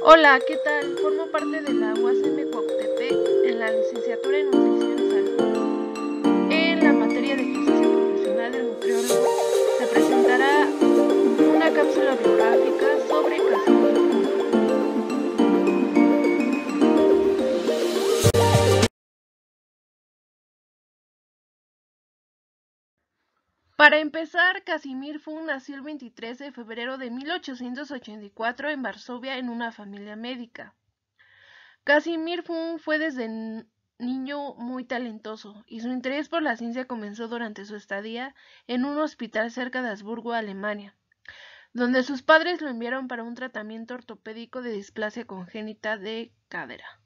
Hola, ¿qué tal? Formo parte de la UASM Cuautepec en la licenciatura en Nutrición y Salud. En la materia de ejercicio profesional del nutriólogo se presentará una cápsula biográfica sobre Casimir Funk. Para empezar, Casimir Funk nació el 23 de febrero de 1884 en Varsovia en una familia médica. Casimir Funk fue desde niño muy talentoso, y su interés por la ciencia comenzó durante su estadía en un hospital cerca de Habsburgo, Alemania, donde sus padres lo enviaron para un tratamiento ortopédico de displasia congénita de cadera.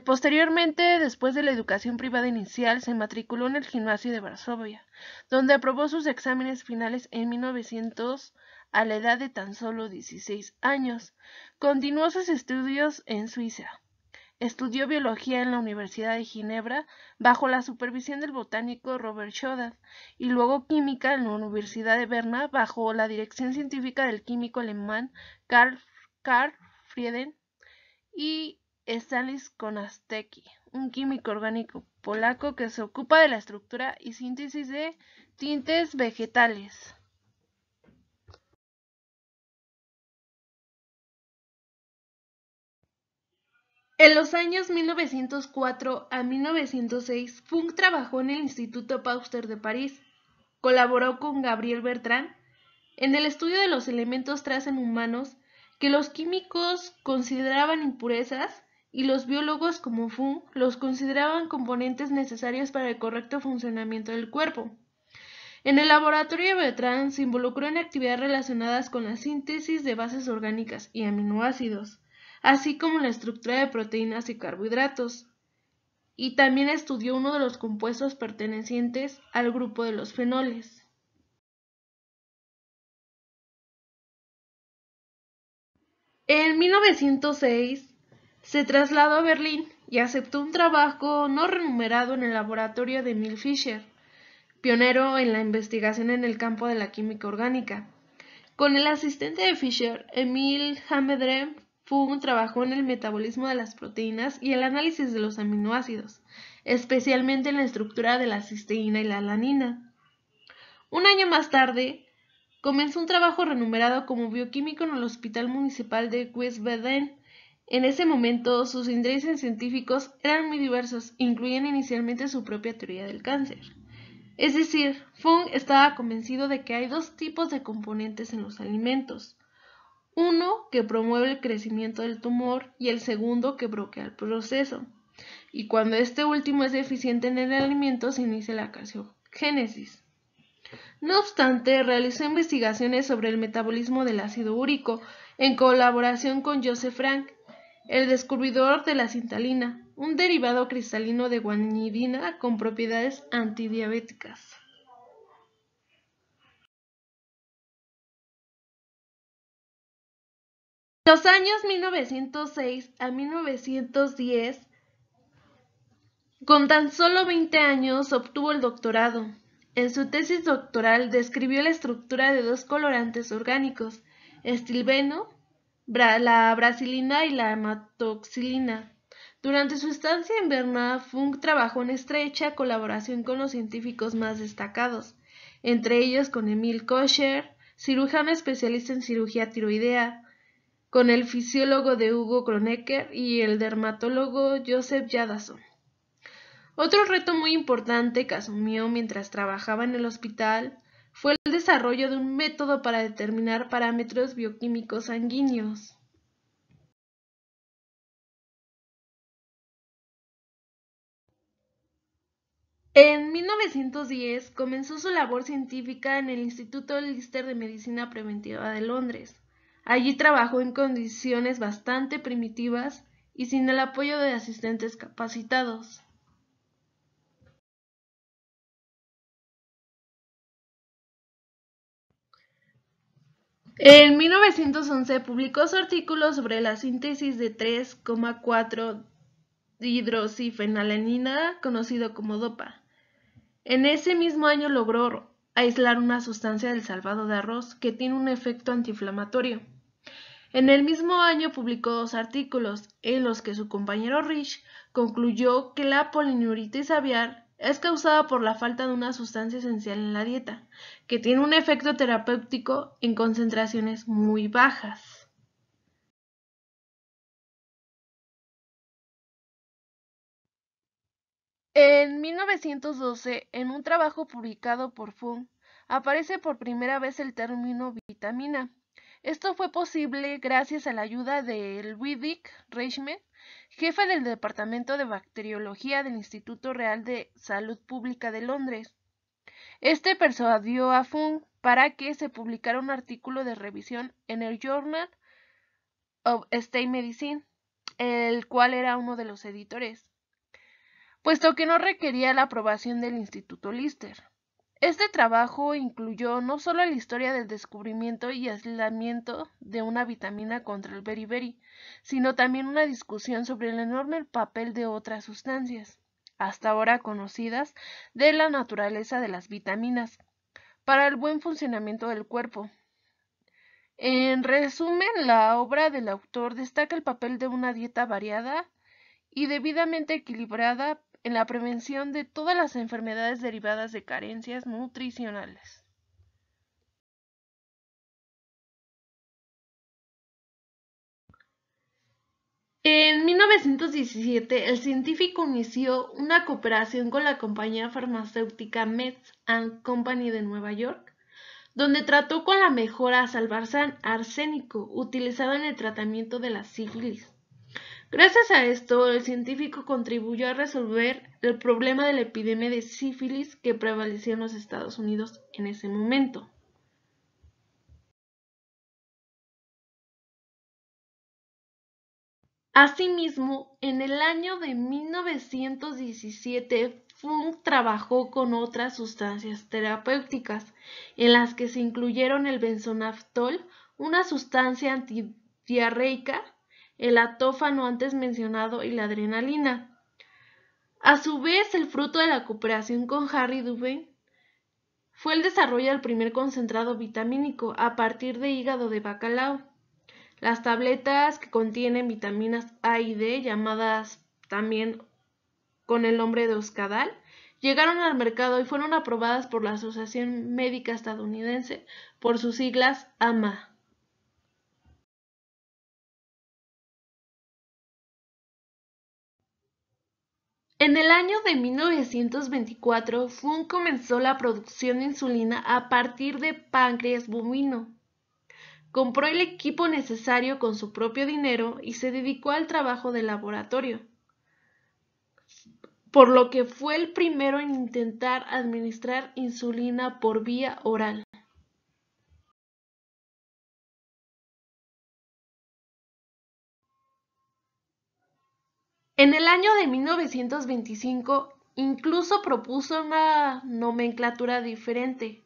Posteriormente, después de la educación privada inicial, se matriculó en el gimnasio de Varsovia, donde aprobó sus exámenes finales en 1900 a la edad de tan solo 16 años. Continuó sus estudios en Suiza. Estudió biología en la Universidad de Ginebra bajo la supervisión del botánico Robert Schoedad y luego química en la Universidad de Berna bajo la dirección científica del químico alemán Karl Frieden y Stanisław Konastecki, un químico orgánico polaco que se ocupa de la estructura y síntesis de tintes vegetales. En los años 1904 a 1906, Funk trabajó en el Instituto Pasteur de París. Colaboró con Gabriel Bertrand en el estudio de los elementos traza en humanos que los químicos consideraban impurezas y los biólogos como Funk los consideraban componentes necesarios para el correcto funcionamiento del cuerpo. En el laboratorio de Bertrand se involucró en actividades relacionadas con la síntesis de bases orgánicas y aminoácidos, así como la estructura de proteínas y carbohidratos, y también estudió uno de los compuestos pertenecientes al grupo de los fenoles. En 1906 se trasladó a Berlín y aceptó un trabajo no remunerado en el laboratorio de Emil Fischer, pionero en la investigación en el campo de la química orgánica. Con el asistente de Fischer, Emil Hammerden, Funk trabajó en el metabolismo de las proteínas y el análisis de los aminoácidos, especialmente en la estructura de la cisteína y la alanina. Un año más tarde, comenzó un trabajo remunerado como bioquímico en el Hospital Municipal de Wiesbaden. En ese momento, sus intereses científicos eran muy diversos, incluían inicialmente su propia teoría del cáncer. Es decir, Funk estaba convencido de que hay dos tipos de componentes en los alimentos. Uno que promueve el crecimiento del tumor y el segundo que bloquea el proceso. Y cuando este último es deficiente en el alimento se inicia la carciogénesis. No obstante, realizó investigaciones sobre el metabolismo del ácido úrico en colaboración con Joseph Frank, el descubridor de la cintalina, un derivado cristalino de guanidina con propiedades antidiabéticas. En los años 1906 a 1910, con tan solo 20 años, obtuvo el doctorado. En su tesis doctoral describió la estructura de dos colorantes orgánicos, estilbeno, la bracilina y la amatoxilina. Durante su estancia en Berna, Funk trabajó en estrecha colaboración con los científicos más destacados, entre ellos con Emil Kocher, cirujano especialista en cirugía tiroidea, con el fisiólogo de Hugo Kronecker y el dermatólogo Joseph Jadassohn. Otro reto muy importante que asumió mientras trabajaba en el hospital fue el desarrollo de un método para determinar parámetros bioquímicos sanguíneos. En 1910 comenzó su labor científica en el Instituto Lister de Medicina Preventiva de Londres. Allí trabajó en condiciones bastante primitivas y sin el apoyo de asistentes capacitados. En 1911 publicó su artículo sobre la síntesis de 3,4-hidroxifenalenina, conocido como DOPA. En ese mismo año logró aislar una sustancia del salvado de arroz que tiene un efecto antiinflamatorio. En el mismo año publicó 2 artículos en los que su compañero Rich concluyó que la polineuritis aviar es causada por la falta de una sustancia esencial en la dieta, que tiene un efecto terapéutico en concentraciones muy bajas. En 1912, en un trabajo publicado por Fung, aparece por primera vez el término vitamina. Esto fue posible gracias a la ayuda de Ludwig Reichmann, jefe del Departamento de Bacteriología del Instituto Real de Salud Pública de Londres. Este persuadió a Fung para que se publicara un artículo de revisión en el Journal of State Medicine, el cual era uno de los editores, puesto que no requería la aprobación del Instituto Lister. Este trabajo incluyó no solo la historia del descubrimiento y aislamiento de una vitamina contra el beriberi, sino también una discusión sobre el enorme papel de otras sustancias, hasta ahora conocidas, de la naturaleza de las vitaminas, para el buen funcionamiento del cuerpo. En resumen, la obra del autor destaca el papel de una dieta variada y debidamente equilibrada en la prevención de todas las enfermedades derivadas de carencias nutricionales. En 1917, el científico inició una cooperación con la compañía farmacéutica Meds and Company de Nueva York, donde trató con la mejora salvarsan arsénico utilizado en el tratamiento de la sífilis. Gracias a esto, el científico contribuyó a resolver el problema de la epidemia de sífilis que prevalecía en los Estados Unidos en ese momento. Asimismo, en el año de 1917, Fung trabajó con otras sustancias terapéuticas, en las que se incluyeron el benzonaftol, una sustancia antidiarreica, el atófano antes mencionado y la adrenalina. A su vez, el fruto de la cooperación con Harry Dubin fue el desarrollo del primer concentrado vitamínico a partir de hígado de bacalao. Las tabletas que contienen vitaminas A y D, llamadas también con el nombre de Oscadal, llegaron al mercado y fueron aprobadas por la Asociación Médica Estadounidense por sus siglas AMA. En el año de 1924, Fung comenzó la producción de insulina a partir de páncreas bovino. Compró el equipo necesario con su propio dinero y se dedicó al trabajo de laboratorio, por lo que fue el primero en intentar administrar insulina por vía oral. En el año de 1925, incluso propuso una nomenclatura diferente,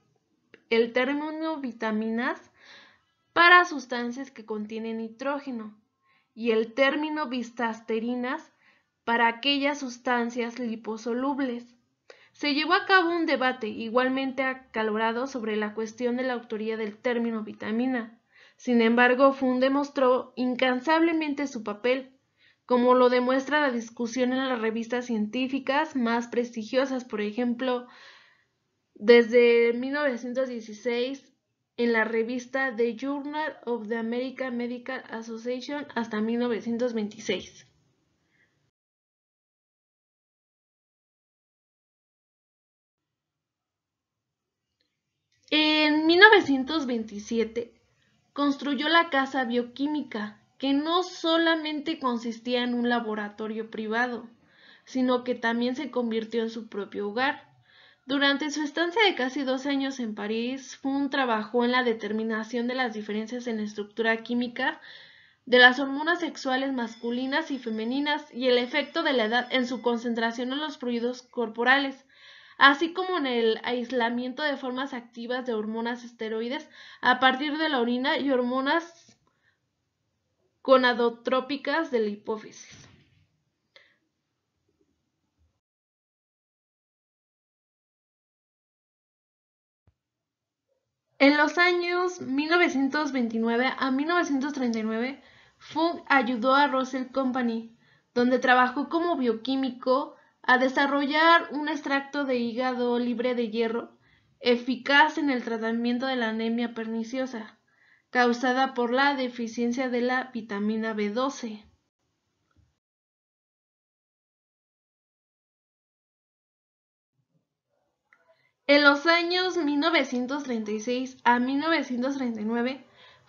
el término vitaminas para sustancias que contienen nitrógeno y el término vistasterinas para aquellas sustancias liposolubles. Se llevó a cabo un debate igualmente acalorado sobre la cuestión de la autoría del término vitamina. Sin embargo, Fung demostró incansablemente su papel, como lo demuestra la discusión en las revistas científicas más prestigiosas, por ejemplo, desde 1916 en la revista The Journal of the American Medical Association hasta 1926. En 1927 construyó la Casa Bioquímica, que no solamente consistía en un laboratorio privado, sino que también se convirtió en su propio hogar. Durante su estancia de casi 2 años en París, Fung trabajó en la determinación de las diferencias en la estructura química de las hormonas sexuales masculinas y femeninas y el efecto de la edad en su concentración en los fluidos corporales, así como en el aislamiento de formas activas de hormonas esteroides a partir de la orina y hormonas gonadotrópicas de la hipófisis. En los años 1929 a 1939, Funk ayudó a Russell Company, donde trabajó como bioquímico, a desarrollar un extracto de hígado libre de hierro, eficaz en el tratamiento de la anemia perniciosa, causada por la deficiencia de la vitamina B12. En los años 1936 a 1939,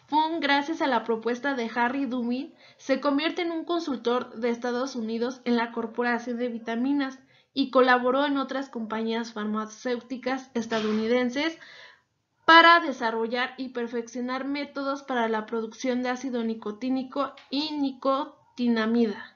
Funk, gracias a la propuesta de Harry Dubin, se convierte en un consultor de Estados Unidos en la Corporación de Vitaminas y colaboró en otras compañías farmacéuticas estadounidenses para desarrollar y perfeccionar métodos para la producción de ácido nicotínico y nicotinamida.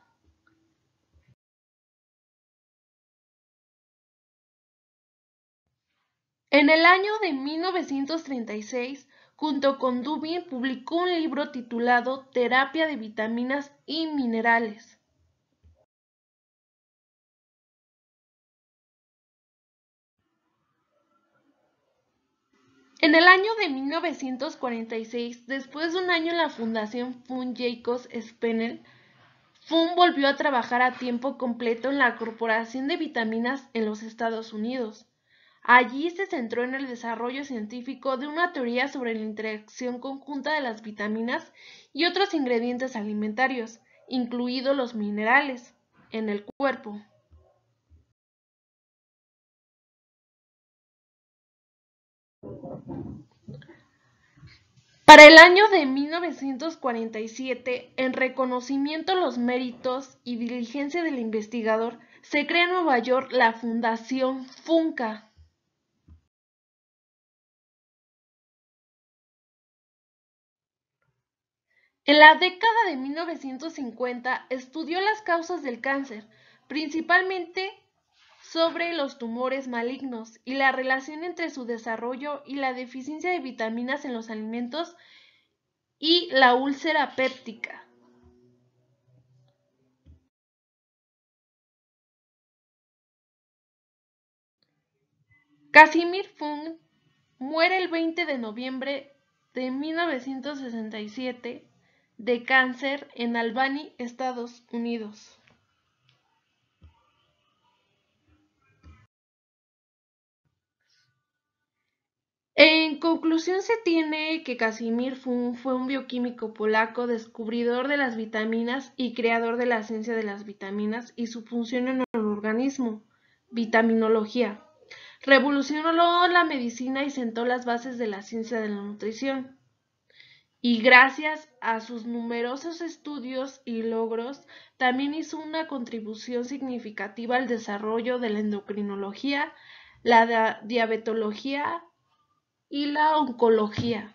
En el año de 1936, junto con Dubin, publicó un libro titulado Terapia de vitaminas y minerales. En el año de 1946, después de un año en la Fundación Fund-Jacobs Spendell, Fund volvió a trabajar a tiempo completo en la Corporación de Vitaminas en los Estados Unidos. Allí se centró en el desarrollo científico de una teoría sobre la interacción conjunta de las vitaminas y otros ingredientes alimentarios, incluidos los minerales, en el cuerpo. Para el año de 1947, en reconocimiento a los méritos y diligencia del investigador, se crea en Nueva York la Fundación Funca. En la década de 1950 estudió las causas del cáncer, principalmente sobre los tumores malignos y la relación entre su desarrollo y la deficiencia de vitaminas en los alimentos y la úlcera péptica. Casimir Funk muere el 20 de noviembre de 1967 de cáncer en Albany, Estados Unidos. En conclusión, se tiene que Casimir Funk fue un bioquímico polaco, descubridor de las vitaminas y creador de la ciencia de las vitaminas y su función en el organismo, vitaminología. Revolucionó la medicina y sentó las bases de la ciencia de la nutrición. Y gracias a sus numerosos estudios y logros, también hizo una contribución significativa al desarrollo de la endocrinología, la diabetología y la oncología.